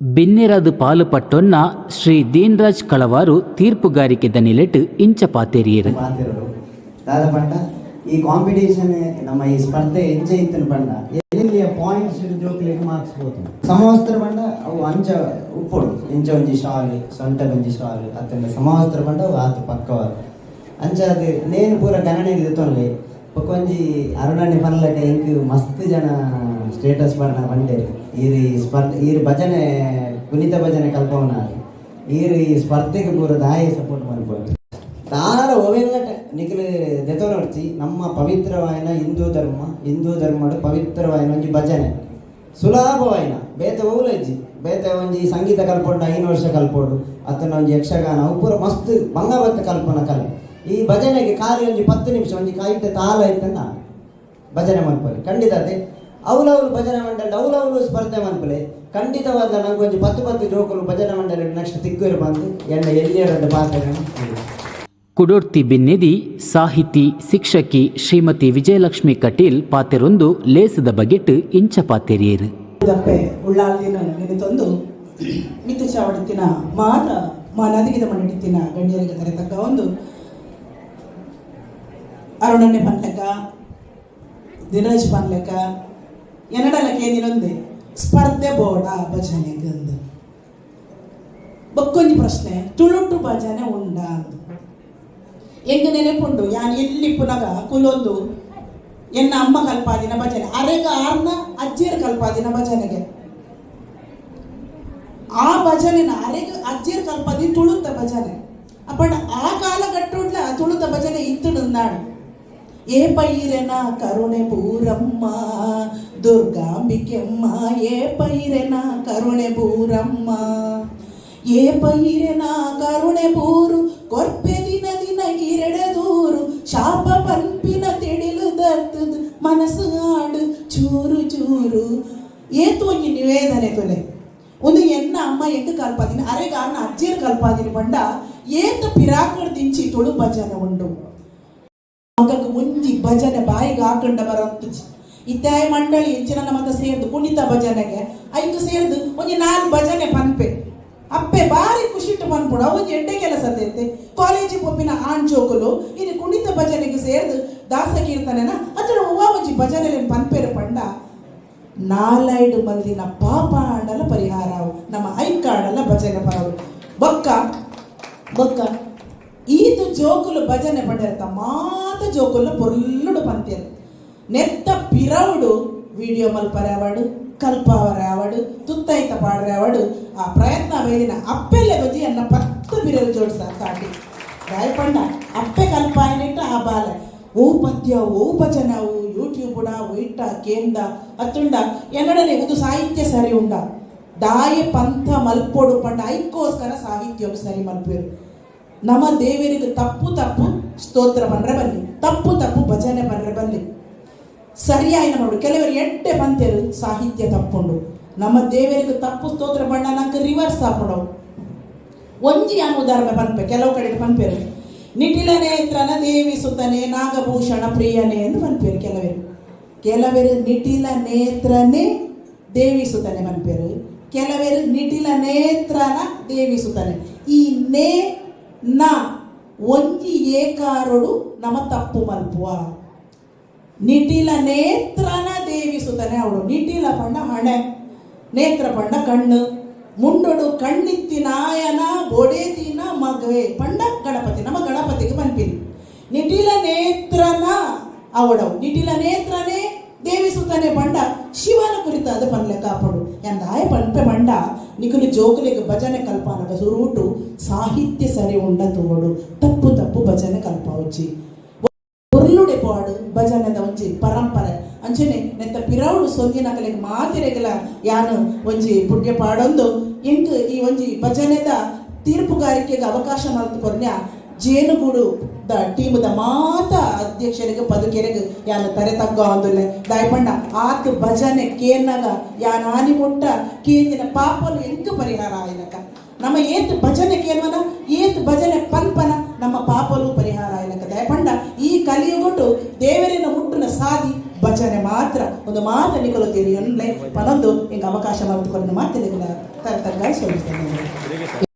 ಬಿನ್ನೆರದು ಪಾಲು ಪಟ್ಟೊನ್ನ ಶ್ರೀ ದೀನ್ರಾಜ್ ಕಳವಾರು ತೀರ್ಪುಗಾರಿಕೆ ದನಿಲೆಟ್ ಇಂಚ ಪಾತೆರಿಯರು ದಾದ ಪಂಡ ಈ ಕಾಂಪಿಟೇಷನ್ ನಮ್ಮ ಈ ಸ್ಪರ್ಧೆ ಎಂಚ ಇತ್ತನ ಪಂಡ ಎಲ್ಲಿಯ ಪಾಯಿಂಟ್ಸ್ ಜೋಕ್ಲಿಗೆ ಮಾರ್ಕ್ಸ್ ಹೋತು ಸಮವಸ್ತ್ರ ಪಂಡ ಅವು ಅಂಚ ಉಪ್ಪೊಡು ಎಂಚ ಒಂಜಿ ಶಾಲ್ ಸೊಂಟ ಒಂಜಿ ಶಾಲ್ ಅತ್ತಂಡ ಸಮವಸ್ತ್ರ ಪಂಡ ಅವು ಆತು ಪಕ್ಕವಾದ ಅಂಚ ಅದು ನೇನು ಪೂರ ಗಣನೆ ತೊಂದ್ರೆ ಪಕ್ಕೊಂಜಿ ಅರುಣಾಣಿ ಪನ್ಲಕ ಇಂಕ್ ಮಸ್ತ್ ಜನ ಸ್ಟೇಟಸ್ ಪಂಡ ಪಂಡೇರು ಈರಿ ಸ್ಪರ್ಧೆ ಈರು ಭಜನೆ ಕುಣಿತ ಭಜನೆ ಕಲ್ಪವನ ಈರು ಈ ಸ್ಪರ್ಧೆಗೆ ಪೂರ ದಾಯಿ ಸಪೋರ್ಟ್ ಮಾಡ್ಬೋದು ತಾನಾರ ಓವೆಲ್ಲಟ ನಿಖಿಲ್ ದೆತೋ ನೋಡ್ತಿ ನಮ್ಮ ಪವಿತ್ರವಾಯಿನ ಹಿಂದೂ ಧರ್ಮಡು ಪವಿತ್ರವಾಯಿನ ಒಂಜಿ ಭಜನೆ ಸುಲಭವಾಯಿನ ಬೇತೆ ಓಲಜ್ಜಿ ಬೇತೆ ಒಂಜಿ ಸಂಗೀತ ಕಲ್ಪೊಂಡು 5 ವರ್ಷ ಕಲ್ಪೋಡು ಅತ್ತನ ಒಂಜಿ ಯಕ್ಷಗಾನ ಅವು ಪೂರ ಮಸ್ತ್ ಬಂಗಬತ್ತ ಕಲ್ಪನ ಕಲೆ ಈ ಭಜನೆಗೆ ಖಾಲಿ ಒಂಜಿ 10 ನಿಮಿಷ ಒಂಜಿ ಕಾಯ್ತ ತಾಲ ಇತ್ತಂದ ಭಜನೆ ಮನ್ಪಲೆ ಖಂಡಿತ ಅದೇ ಅವಲವಲು ಭಜನೆ ಮಂಡಳಿ ಅವಲವಲು ಸ್ಪರ್ಧೆ ಮನ್ಪಲೆ ಖಂಡಿತವಾದ ನಂಗೆ ಒಂಜಿ 10 ಜೋಕುಲು ಭಜನೆ ಮಂಡಳಿ ನೆಕ್ಸ್ಟ್ ತಿಕ್ಕೂರು ಬಂದು ಎಲ್ಲಿಯರದ ಪಾತ್ರ ಕುಡೋರ್ತಿ ಬಿನ್ನೆದಿ ಸಾಹಿತಿ ಶಿಕ್ಷಕಿ ಶ್ರೀಮತಿ ವಿಜಯಲಕ್ಷ್ಮಿ ಕಟೀಲ್ ಪಾತೆರೊಂದು ಲೇಸದ ಬಗೆಟ್ ಇಂಚ ಪಾತೆರಿಯರು ದಪ್ಪೆ ಉಳ್ಳಾಲ್ದಿನ ನೆನೆತೊಂದು ಮಿತ್ತು ಚಾವಡಿತ್ತಿನ ಮಾತ ನದಿಗಿದ ಮಣ್ಣಿಟ್ಟಿನ ಗಣ್ಯರಿಗೆ ತರೆತಕ್ಕ ಒಂದು ಅರುಣನ್ನೇ ಪನ್ಲೆಕ್ಕ ದಿನರಾಜ್ ಪನ್ಲೆಕ್ಕ ಎನ್ನಡಲಕ್ಕೆ ಏನಿನೊಂದೆ ಸ್ಪರ್ಧೆ ಬೋಡ ಭಜನೆಗಂದು ಬಕ್ಕೊಂಜಿ ಪ್ರಶ್ನೆ ತುಳುಟು ಭಜನೆ ಉಂಡ ಅಂದು ಎಂಗ ನೆನಪುಂಡು ಯಾನ್ ಎಲ್ಲಿ ಪುನಗ ಕುಲೊಂದು ಎನ್ನ ಅಮ್ಮ ಕಲ್ಪಾದಿನ ಭಜನೆ ಅರೆಗ ಆರ್ನ ಅಜ್ಜಿಯರ ಕಲ್ಪಾದಿನ ಭಜನೆಗೆ ಆ ಭಜನೆನ ಅರೆಗ ಅಜ್ಜಿಯರ ಕಲ್ಪಾದಿ ತುಳುತ ಭಜನೆ ಅಪ್ಪಣ್ಣ ಆ ಕಾಲಘಟ್ಟುಡ್ಲ ತುಳುತ ಭಜನೆ ಇತ್ತು ನಾಡು ಏ ಪೈರೆನ ಕರುಣೆ ಪೂರಮ್ಮ ದುರ್ಗಾಂಬಿಕೆಮ್ಮ ಏ ಪೈರೆನ ಕರುಣೆ ಪೂರಮ್ಮ ಏ ಪೈರೆನ ಕರುಣೆ ಪೂರು ಕೊರ್ಪೆ ದಿನ ಇರೆಡದೂರು ಶಾಪ ಪಂಪಿನ ತಿಡಿಲು ದರ್ತದ ಮನಸ್ಸು ಆಡು ಚೂರು ಚೂರು ಏತು ಒಂಜಿ ನಿವೇದನೆ ತೊಲೆ ಒಂದು ಎನ್ನ ಅಮ್ಮ ಎಂಗ ಕಲ್ಪಾದಿನ ಅರೆಗಾರನ ಅಜ್ಜಿಯರ ಕಲ್ಪಾದಿನ ಬಂಡ ಏತ ಪಿರಾಕಡ್ ದಿಂಚಿ ತುಳು ಭಜನೆ ಉಂಡು ಮಗಗ ಒಂಜಿ ಭಜನೆ ಬಾಯಿಗೆ ಹಾಕೊಂಡ ಬರಂತ ಇತ್ತಾಯ ಮಂಡಳಿ ಎಂಚಿನ ನಮ್ಮತ್ತ ಸೇರ್ದು ಕುಣಿತ ಭಜನೆಗೆ ಐದು ಸೇರ್ದು ಒಂಜಿ 4 ಭಜನೆ ಪನ್ಪೆ ಅಪ್ಪೆ ಬಾರಿ ಖುಷಿಟ್ಟು ಬಂದ್ಬಿಡು ಅವತ್ತು ಎಡ್ಡೆ ಕೆಲಸ ಐತೆ ಕಾಲೇಜಿಗೆ ಒಪ್ಪಿನ ಆಂಜೋಕುಲು ಇದು ಕುಣಿತ ಭಜನೆಗೆ ಸೇರ್ದು ದಾಸ ಕೀರ್ತನೆನ ಅದ್ರ ಒಂಜಿ ಭಜನೆ ಪನ್ಪೇರು ಪಂಡ 4 ಮಂದಿನ ಪಾಪ ಆಡಲ ಪರಿಹಾರ ನಮ್ಮ ಐಕಾಡಲ ಭಜನೆ ಪರವು ಬೊಕ್ಕ ಈದು ಜೋಕುಲು ಭಜನೆ ಪಂಡಿರ್ತ ಮಾತ ಜೋಕುಲು ಪೊರ್ಲುಡು ಪಂತೇರು ನೆತ್ತ ಪಿರವುಡು ವಿಡಿಯೋ ಮಲ್ಪರವಡು ಕಲ್ಪವರವಡು ತುತ್ತೈತ ಪಾಡ್ರವಡು ಆ ಪ್ರಯತ್ನ ಬೇದಿನ ಅಪ್ಪೆಲ್ಲ ಬಜಿ ಅನ್ನ 10 ಬಿರಲು ಜೋಡಿಸ ಕಾಟಿ ರಾಯಪಂಡ ಅಪ್ಪೆ ಕಲ್ಪಾಯನಿಟ್ಟ ಆ ಬಾಲ ಓ ಪದ್ಯ ಓ ಭಜನ ಓ ಯೂಟ್ಯೂಬ್ಡ ಒಯ್ಟ ಕೇಂದ ಅತ್ತುಂಡ ಎನ್ನಡನೆ ಇದು ಸಾಹಿತ್ಯ ಸರಿ ಉಂಡ ದಾಯ ಪಂಥ ಮಲ್ಪೋಡು ಪಂಡ ಐಕ್ಕೋಸ್ಕರ ಸಾಹಿತ್ಯ ಸರಿ ಮಲ್ಪೇರು ನಮ್ಮ ದೇವರಿಗೆ ತಪ್ಪು ಸ್ತೋತ್ರ ಬಂದ್ರೆ ಬನ್ನಿ ತಪ್ಪು ಭಜನೆ ಬಂದ್ರೆ ಬನ್ನಿ ಸರಿಯಾಗಿ ನೋಡು ಕೆಲವರು ಎಡ್ಡೆ ಬಂತೇರು ಸಾಹಿತ್ಯ ತಪ್ಪುಂಡು ನಮ್ಮ ದೇವರಿಗೆ ತಪ್ಪು ಸ್ತೋತ್ರ ಬಣ್ಣ ನಂಗೆ ರಿವರ್ಸ್ ಹಾಕೊಡವು ಒಂಜಿ ಉದಾಹರಣೆ ಪನ್ಪೆ ಕೆಲವು ಕಡೆ ಪನ್ಪೇರು ನಿಟಿಲ ನೇತ್ರನ ದೇವಿ ಸುತನೆ ನಾಗಭೂಷಣ ಪ್ರಿಯನೇ ಎಂದು ಪನ್ಪೇರು ಕೆಲವರು ನಿಟಿಲ ನೇತ್ರನೇ ದೇವಿ ಸುತನೆ ಪನ್ಪೇರು ಕೆಲವರು ನಿಟಿಲ ನೇತ್ರನ ದೇವಿ ಸುತನೆ ಈ ನೇ ನ ಒಂಜಿ ಏಕಾರೊಡು ನಮ್ಮ ತಪ್ಪು ಮಲ್ಪುವ ನಿಟಿಲ ನೇತ್ರನ ದೇವಿ ಸುತನೆ ಅವಳು ನಿಟಿಲ ಪಂಡ ಹಣೆ ನೇತ್ರ ಪಂಡ ಕಣ್ಣು ಮುಂಡೊಡು ಕಣ್ಣಿತ್ತಿನಾಯನ ಬೊಡೆದಿನ ಮಗವೇ ಪಂಡ ಗಣಪತಿ ನಮ್ಮ ಗಣಪತಿಗೆ ಪನ್ಪಿನಿ ನಿಟಿಲ ನೇತ್ರನ ಅವಳವು ನಿಟಿಲ ನೇತ್ರನೇ ದೇವಿ ಸುತನೆ ಪಂಡ ಶಿವನ ಕುರಿತಾದ ಪನ್ಲೆ ಕಾಪಡು ಎಂದಾಯ ಪನ್ಪೆ ಪಂಡ ನಿಕುಲು ಜೋಕುಲಿಗೆ ಭಜನೆ ಕಲ್ಪಾನಗ ಸುರುಟು ಸಾಹಿತ್ಯ ಸರಿ ಉಂಡ ತೋಡು ತಪ್ಪು ಭಜನೆ ಕಲ್ಪಾವಚ್ಚಿ ಉರ್ಲುಡೆ ಪಾಡು ಭಜನೆದ ಒಂಜಿ ಪರಂಪರೆ ಅಂಚನೆ ನೆತ್ತ ಪಿರೌಡು ಸೊಂದಿನ ಕಲೆಗೆ ಮಾತಿರೆಗಲ ಯಾನು ಒಂಜಿ ಪುಣ್ಯ ಪಾಡೊಂದು ಇಂಕ್ ಈ ಒಂಜಿ ಭಜನೆದ ತೀರ್ಪುಗಾರಿಕೆಗೆ ಅವಕಾಶ ಮಲ್ತು ಕೊರ್ನ್ಯ ಜೇನುಗೂಡು ದ ಟೀಮದ ಮಾತ ಅಧ್ಯಕ್ಷರಿಗೆ ಪದುಕೆರೆಗೆ ಯಾನು ತರೆ ತಗ್ಗ ಅಂದುಲ್ಲೆ ದಾಯ್ಪಂಡ ಆತು ಭಜನೆ ಕೇರ್ನಾಗ ಯಾನ್ ಹಾನಿ ಮುಟ್ಟ ಕೇಂದಿನ ಪಾಪಲು ಎಂಕ ಪರಿಹಾರ ಆಯ್ಲಕ ನಮ್ಮ ಏತ್ ಭಜನೆ ಕೇಳ್ವನ ಏತ್ ಭಜನೆ ಪನ್ಪನ ನಮ್ಮ ಪಾಪಲು ಪರಿಹಾರ ಆಯ್ಲಕ ದಯಪಂಡ ಈ ಕಲಿಯುಗೊಟ್ಟು ದೇವರಿನ ಮುಟ್ಟುನ ಸಾದಿ ಭಜನೆ ಮಾತ್ರ ಒಂದು ಮಾತು ನಿಕಲು ತೀರಿ ಪನೊಂದು ಹಿಂಗೆ ಅವಕಾಶ ಮಾಡಿಕೊಂಡು ಮಾತಿನ ತರ್ತಾರೆ ಕಾರಣಕ್ಕಾಗಿ ಸೋಲಿಸ್ತೇನೆ